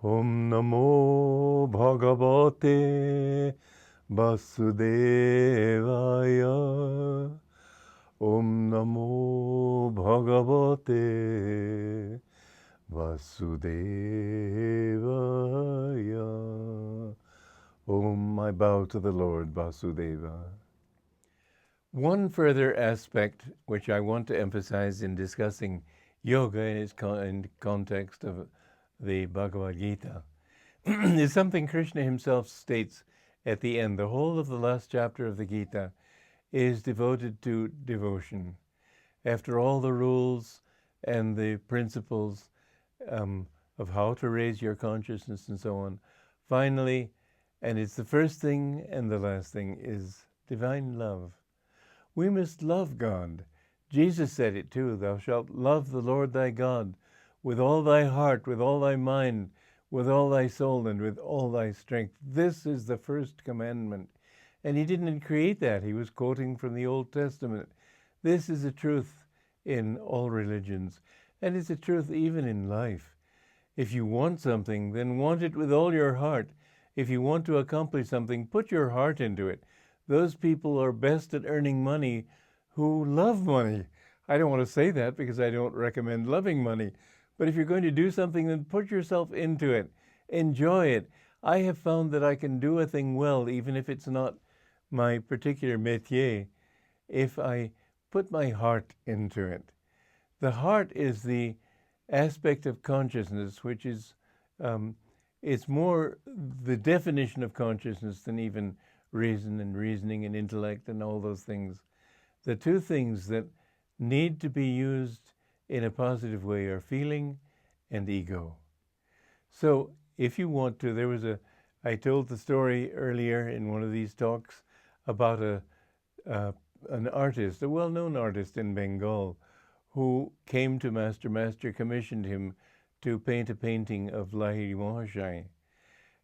Om Namo Bhagavate Vasudevaya. Om Namo Bhagavate Vasudevaya. Om, I bow to the Lord Vasudeva. One further aspect which I want to emphasize in discussing yoga in its in context of the Bhagavad Gita is something Krishna himself states at the end. The whole of the last chapter of the Gita is devoted to devotion. After all the rules and the principles of how to raise your consciousness and so on, finally, and it's the first thing and the last thing, is divine love. We must love God. Jesus said it too, thou shalt love the Lord thy God with all thy heart, with all thy mind, with all thy soul, and with all thy strength. This is the first commandment. And he didn't create that. He was quoting from the Old Testament. This is a truth in all religions, and it's a truth even in life. If you want something, then want it with all your heart. If you want to accomplish something, put your heart into it. Those people are best at earning money who love money. I don't want to say that because I don't recommend loving money. But if you're going to do something, then put yourself into it. Enjoy it. I have found that I can do a thing well, even if it's not my particular métier, if I put my heart into it. The heart is the aspect of consciousness, which is, it's more the definition of consciousness than even reason and reasoning and intellect and all those things. The two things that need to be used in a positive way are feeling and ego. So if you want to, I told the story earlier in one of these talks about an artist, a well-known artist in Bengal, who came to Master. Master commissioned him to paint a painting of Lahiri Mahashai.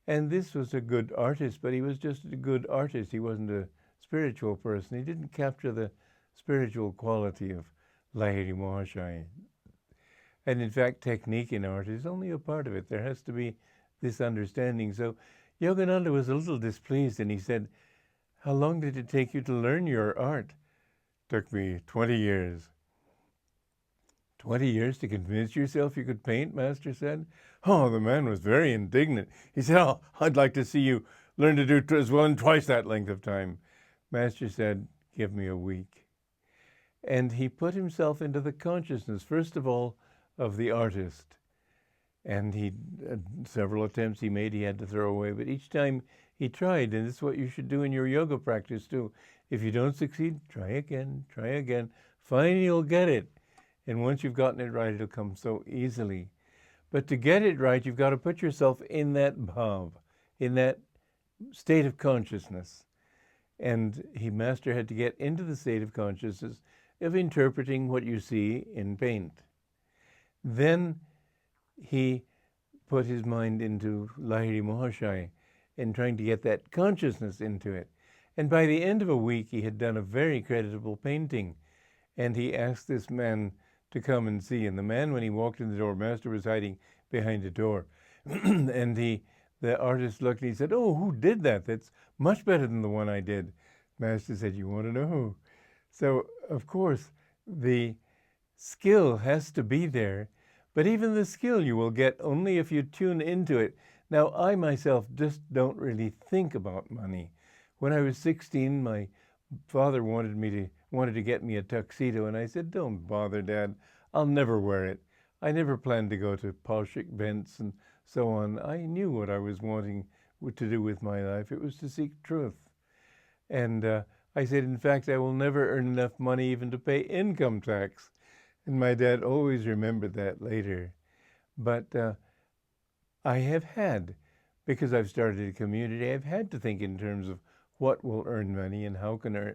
And this was a good artist, but he was just a good artist. He wasn't a spiritual person. He didn't capture the spiritual quality of Lahiri Mahashai. And in fact, technique in art is only a part of it. There has to be this understanding. So Yogananda was a little displeased, and he said, how long did it take you to learn your art? Took me 20 years. 20 years to convince yourself you could paint, Master said. Oh, the man was very indignant. He said, oh, I'd like to see you learn to do as well in twice that length of time. Master said, give me a week. And he put himself into the consciousness, first of all, of the artist. And he several attempts he made, he had to throw away. But each time he tried, and this is what you should do in your yoga practice too. If you don't succeed, try again, try again. Finally, you'll get it. And once you've gotten it right, it'll come so easily. But to get it right, you've got to put yourself in that bhav, in that state of consciousness. And Master had to get into the state of consciousness of interpreting what you see in paint. Then he put his mind into Lahiri Mahashai and trying to get that consciousness into it. And by the end of a week, he had done a very creditable painting. And he asked this man to come and see. And the man, when he walked in the door, Master was hiding behind a door. And the artist looked and he said, oh, who did that? That's much better than the one I did. Master said, you want to know who? So, of course, the skill has to be there. But even the skill you will get only if you tune into it. Now, I myself just don't really think about money. When I was 16, my father wanted to get me a tuxedo, and I said, don't bother, Dad. I'll never wear it. I never planned to go to posh events and so on. I knew what I was wanting to do with my life. It was to seek truth. And I said, in fact, I will never earn enough money even to pay income tax. And my dad always remembered that later. But I have had, because I've started a community, I've had to think in terms of what will earn money and how can I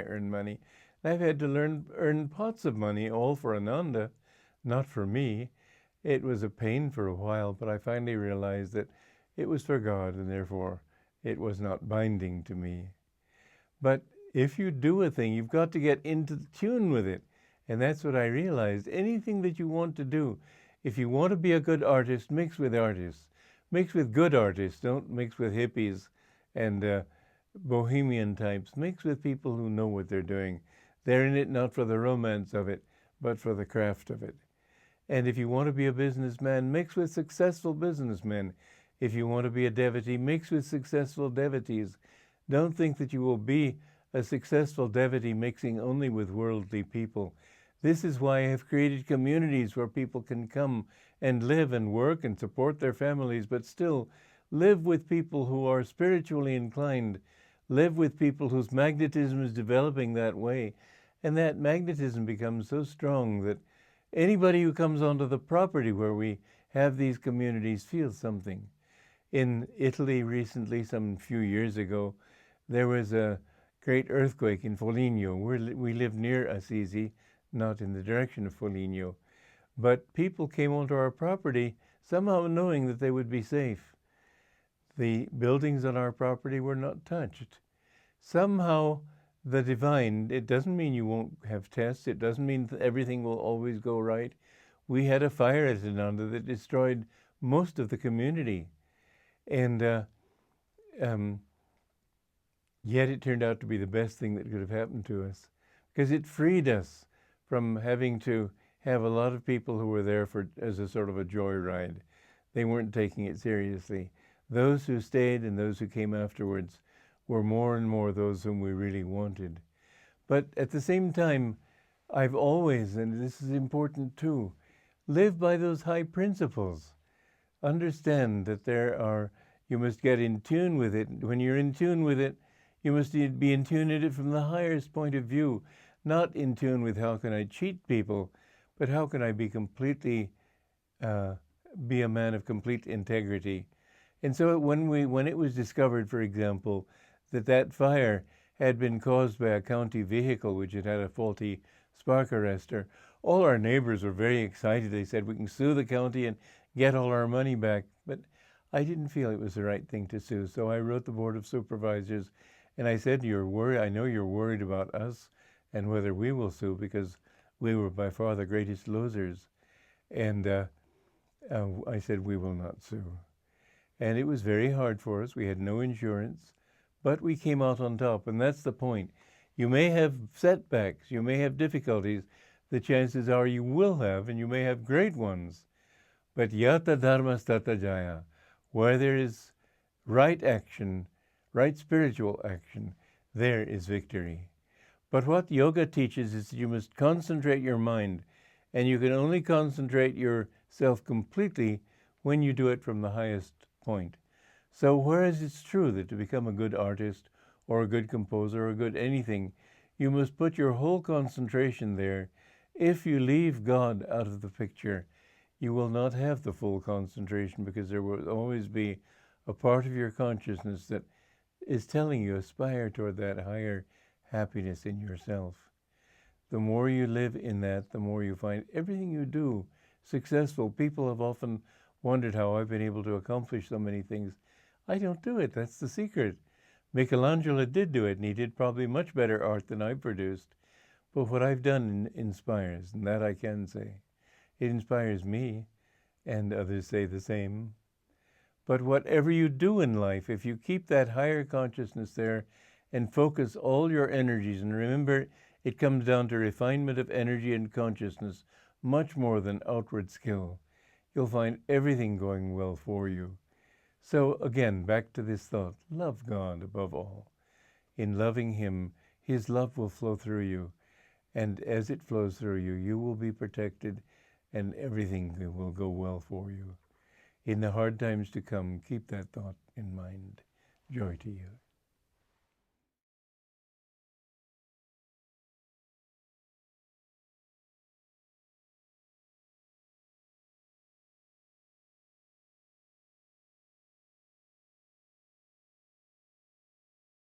earn money. And I've had to earn pots of money, all for Ananda, not for me. It was a pain for a while, but I finally realized that it was for God, and therefore it was not binding to me. But if you do a thing, you've got to get into tune with it. And that's what I realized. Anything that you want to do, if you want to be a good artist, mix with artists. Mix with good artists. Don't mix with hippies and bohemian types. Mix with people who know what they're doing. They're in it not for the romance of it, but for the craft of it. And if you want to be a businessman, mix with successful businessmen. If you want to be a devotee, mix with successful devotees. Don't think that you will be a successful devotee mixing only with worldly people. This is why I have created communities where people can come and live and work and support their families, but still live with people who are spiritually inclined, live with people whose magnetism is developing that way. And that magnetism becomes so strong that anybody who comes onto the property where we have these communities feels something. In Italy recently, some few years ago, there was a great earthquake in Foligno. We live near Assisi, not in the direction of Foligno. But people came onto our property somehow knowing that they would be safe. The buildings on our property were not touched. Somehow the divine, it doesn't mean you won't have tests. It doesn't mean that everything will always go right. We had a fire at Ananda that destroyed most of the community. And yet it turned out to be the best thing that could have happened to us, because it freed us from having to have a lot of people who were there as a sort of a joyride. They weren't taking it seriously. Those who stayed and those who came afterwards were more and more those whom we really wanted. But at the same time, I've always, and this is important too, live by those high principles. Understand that you must get in tune with it. When you're in tune with it, you must be in tune with it from the highest point of view, not in tune with how can I cheat people, but how can I be completely, be a man of complete integrity. And so when it was discovered, for example, that fire had been caused by a county vehicle which had a faulty spark arrestor, all our neighbors were very excited. They said, we can sue the county and get all our money back. But I didn't feel it was the right thing to sue. So I wrote the Board of Supervisors and I said, you're worried. I know you're worried about us and whether we will sue, because we were by far the greatest losers. And I said, we will not sue. And it was very hard for us. We had no insurance, but we came out on top. And that's the point. You may have setbacks. You may have difficulties. The chances are you will have, and you may have great ones. But yata dharma stata jaya, where there is right action, right spiritual action, there is victory. But what yoga teaches is that you must concentrate your mind, and you can only concentrate yourself completely when you do it from the highest point. So whereas it's true that to become a good artist or a good composer or a good anything, you must put your whole concentration there. If you leave God out of the picture, you will not have the full concentration, because there will always be a part of your consciousness that is telling you aspire toward that higher happiness in yourself. The more you live in that, the more you find everything you do successful. People have often wondered how I've been able to accomplish so many things. I don't do it. That's the secret. Michelangelo did do it, and he did probably much better art than I produced. But what I've done inspires, and that I can say. It inspires me, and others say the same. But whatever you do in life, if you keep that higher consciousness there and focus all your energies, and remember, it comes down to refinement of energy and consciousness, much more than outward skill, you'll find everything going well for you. So again, back to this thought, love God above all. In loving Him, His love will flow through you. And as it flows through you, you will be protected and everything will go well for you. In the hard times to come, keep that thought in mind. Joy to you.